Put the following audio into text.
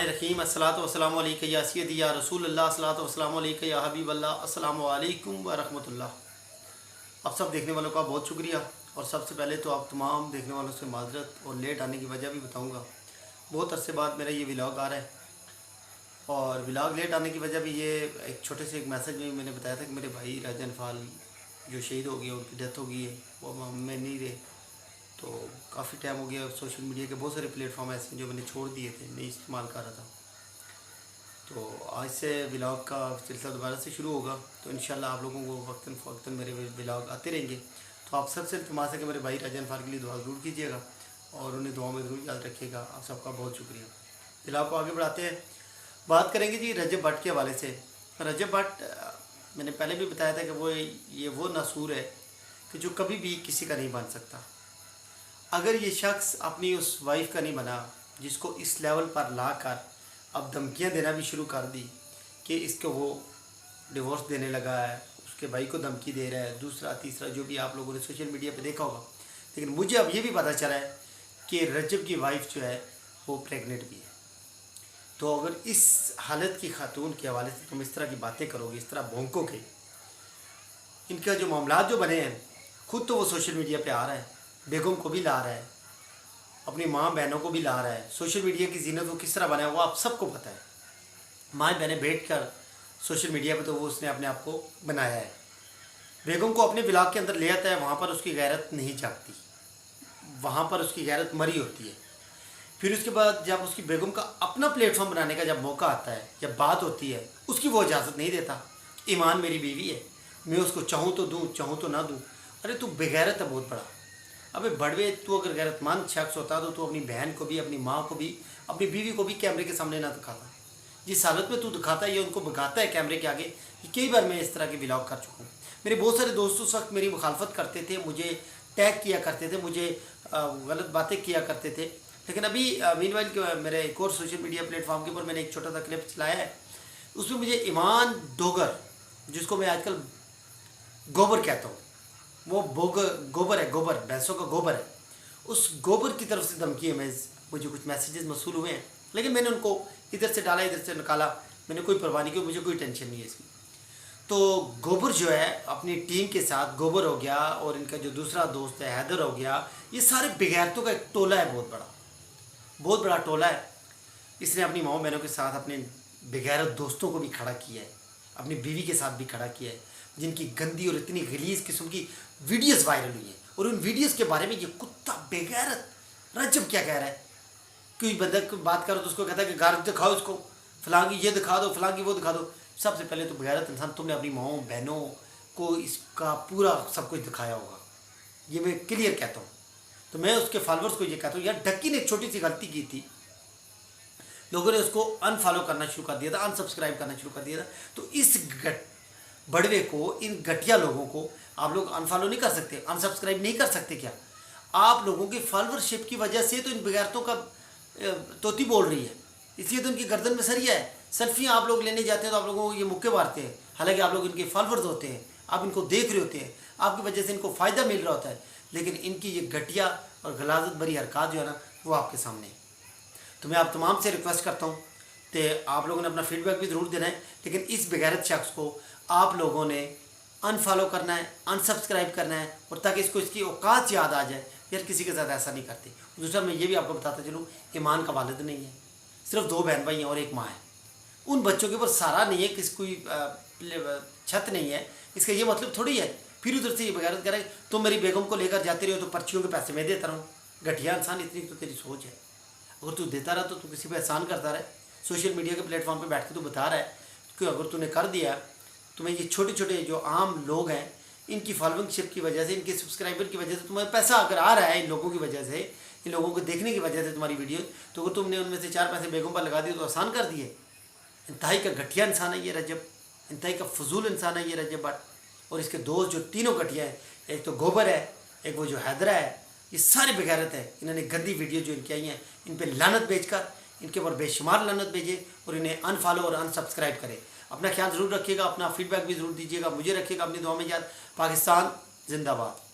बिस्मिल्लाहिर्रहमानिर्रहीम अस्सलातु वस्सलामु अलैका या सय्यदी या रसूल अल्लाह अस्सलातु वस्सलामु अलैका या हबीब अल्लाह अस्सलामु अलैकुम व रहमतुल्लाह। आप सब देखने वालों का बहुत शुक्रिया। और सबसे पहले तो आप तमाम देखने वालों से माजरत और लेट आने की वजह भी बताऊंगा। बहुत अरसे बाद मेरा ये व्लॉग आ रहा है और व्लॉग लेट आने की वजह भी ये एक छोटे से एक मैसेज में मैंने बताया था कि मेरे भाई राजा अनफाल जो शहीद हो गए उनकी डेथ हो गई है, वो हम में नहीं रहे। तो काफ़ी टाइम हो गया। सोशल मीडिया के बहुत सारे प्लेटफॉर्म ऐसे जो मैंने छोड़ दिए थे, नहीं इस्तेमाल कर रहा था। तो आज से व्लॉग का सिलसिला दोबारा से शुरू होगा। तो इंशाल्लाह आप लोगों को वक्तन फ़वक्तन मेरे व्लॉग आते रहेंगे। तो आप सबसे इल्तिमास है कि मेरे भाई राजा अनफाल के लिए दुआ ज़रूर कीजिएगा और उन्हें दुआ में ज़रूर याद रखिएगा। आप सबका बहुत शुक्रिया। व्लॉग को आगे बढ़ाते हैं। बात करेंगे जी रजब भट्ट के हवाले से। रजब भट्ट मैंने पहले भी बताया था कि वो नासूर है कि जो कभी भी किसी का नहीं बन सकता। अगर ये शख्स अपनी उस वाइफ का नहीं बना जिसको इस लेवल पर ला कर अब धमकियाँ देना भी शुरू कर दी कि इसको वो डिवोर्स देने लगा है, उसके भाई को धमकी दे रहा है, दूसरा तीसरा जो भी आप लोगों ने सोशल मीडिया पे देखा होगा। लेकिन मुझे अब ये भी पता चला है कि रजब की वाइफ जो है वो प्रेग्नेंट भी है। तो अगर इस हालत की खातून के हवाले से तुम इस तरह की बातें करोगे, इस तरह भौंकोगे, इनका जो मामला जो बने हैं, खुद तो वो सोशल मीडिया पे आ रहा है, बेगम को भी ला रहा है, अपनी माँ बहनों को भी ला रहा है। सोशल मीडिया की जीनत वो किस तरह बना है वो आप सबको पता है। माँ बहनें बैठ कर सोशल मीडिया पे तो वो उसने अपने आप को बनाया है। बेगम को अपने ब्लॉग के अंदर ले आता है, वहाँ पर उसकी गैरत नहीं जागती, वहाँ पर उसकी गैरत मरी होती है। फिर उसके बाद जब उसकी बेगम का अपना प्लेटफॉर्म बनाने का जब मौका आता है, जब बात होती है, उसकी वो इजाज़त नहीं देता। ईमान मेरी बीवी है, मैं उसको चाहूँ तो दूँ, चाहूँ तो ना दूँ। अरे तू बेगैरत है बहुत बड़ा। अबे बड़वे, तू अगर गैरतमंद शख्स होता तो तू अपनी बहन को भी, अपनी माँ को भी, अपनी बीवी को भी कैमरे के सामने ना दिखाता। जिस हालत में तू दिखाता है, ये उनको भगाता है कैमरे के आगे। कई बार मैं इस तरह के व्लॉग कर चुका हूँ। मेरे बहुत सारे दोस्त उस वक्त मेरी मुखालफत करते थे, मुझे टैग किया करते थे, मुझे गलत बातें किया करते थे। लेकिन अभी मीनवाइल के मेरे एक और सोशल मीडिया प्लेटफॉर्म के ऊपर मैंने एक छोटा सा क्लिप चलाया है। उसमें मुझे ईमान डोगर, जिसको मैं आजकल गोबर कहता हूँ, वो गोबर है, गोबर भैंसों का गोबर है, उस गोबर की तरफ से धमकी है। मुझे कुछ मैसेजेस मसूल हुए हैं, लेकिन मैंने उनको इधर से डाला, इधर से निकाला, मैंने कोई परवाह नहीं की, मुझे कोई टेंशन नहीं है इसकी। तो गोबर जो है अपनी टीम के साथ, गोबर हो गया और इनका जो दूसरा दोस्त है हैदर हो गया, ये सारे बेगैरतों का एक टोला है, बहुत बड़ा टोला है। इसने अपनी माँ बहनों के साथ अपने बेगैरत दोस्तों को भी खड़ा किया है, अपनी बीवी के साथ भी खड़ा किया है, जिनकी गंदी और इतनी गलीज किस्म की वीडियोस वायरल हुई हैं। और उन वीडियोस के बारे में ये कुत्ता बेगैरत रजब क्या कह रहा है। कोई बंदा बात करो तो उसको कहता है कि गार दिखाओ, उसको फलां की ये दिखा दो, फलां की वो दिखा दो। सबसे पहले तो बेगैरत इंसान तुमने अपनी माओ बहनों को इसका पूरा सब कुछ दिखाया होगा, ये मैं क्लियर कहता हूँ। तो मैं उसके फॉलोअर्स को ये कहता हूँ, यार डक्की ने एक छोटी सी गलती की थी, लोगों ने उसको अनफॉलो करना शुरू कर दिया था, अनसब्सक्राइब करना शुरू कर दिया था। तो इस बड़वे को, इन घटिया लोगों को आप लोग अनफॉलो नहीं कर सकते, अनसब्सक्राइब नहीं कर सकते क्या? आप लोगों की फॉलोअरशिप की वजह से तो इन बेगैरतों का तोती बोल रही है, इसलिए तो इनकी गर्दन में सरिया है। सेल्फियाँ आप लोग लेने जाते हैं तो आप लोगों को ये मुक्के मारते हैं, हालांकि आप लोग इनके फॉलोअर्स होते हैं, आप इनको देख रहे होते हैं, आपकी वजह से इनको फ़ायदा मिल रहा होता है। लेकिन इनकी ये घटिया और गलाजत भरी हरकत जो है ना, वो आपके सामने है। तो मैं आप तमाम से रिक्वेस्ट करता हूँ कि आप लोगों ने अपना फीडबैक भी ज़रूर देना है, लेकिन इस बेगैरत शख्स को आप लोगों ने अनफॉलो करना है, अनसब्सक्राइब करना है, और ताकि इसको इसकी औकात याद आ जाए। यार किसी के साथ ऐसा नहीं करते। दूसरा मैं ये भी आपको बताता चलूँ, ईमान का वालिद नहीं है, सिर्फ 2 बहन भाई हैं और एक माँ है। उन बच्चों के ऊपर सारा नहीं है, किसी कोई छत नहीं है, इसका ये मतलब थोड़ी है। फिर उधर से ये बेगैरत करे, तुम मेरी बेगम को लेकर जाते रहो तो पर्चियों के पैसे मैं देता रहूँ। घटिया इंसान, इतनी तो तेरी सोच है। अगर तू देता रहा तो तू किसी पर एहसान करता रहे। सोशल मीडिया के प्लेटफॉर्म पर बैठ के तू बता रहा है कि अगर तूने कर दिया, तुम्हें ये छोटे छोटे जो आम लोग हैं, इनकी फॉलोइंगशिप की वजह से, इनके सब्सक्राइबर की वजह से तुम्हें पैसा अगर आ रहा है, इन लोगों की वजह से, इन लोगों को देखने की वजह से तुम्हारी वीडियो, तो अगर तुमने उनमें से 4 पैसे बेगम पर लगा दिए तो आसान कर दिए। इंतहाई का घटिया इंसान है ये रजब, इंतहाई का फजूल इंसान है ये रजब भट्ट। और इसके दोस्त जो तीनों घटिया हैं, एक तो गोबर है, एक वो जो हैदरा है, ये सारे बेगैरत है। इन्होंने गंदी वीडियो जो इनकी आई हैं, इन पर लानत भेजकर इनके ऊपर बेशुमार लानत भेजे और इन्हें अनफॉलो और अनसब्सक्राइब करे। अपना ख्याल ज़रूर रखिएगा, अपना फीडबैक भी ज़रूर दीजिएगा, मुझे रखिएगा अपनी दुआ में याद। पाकिस्तान जिंदाबाद।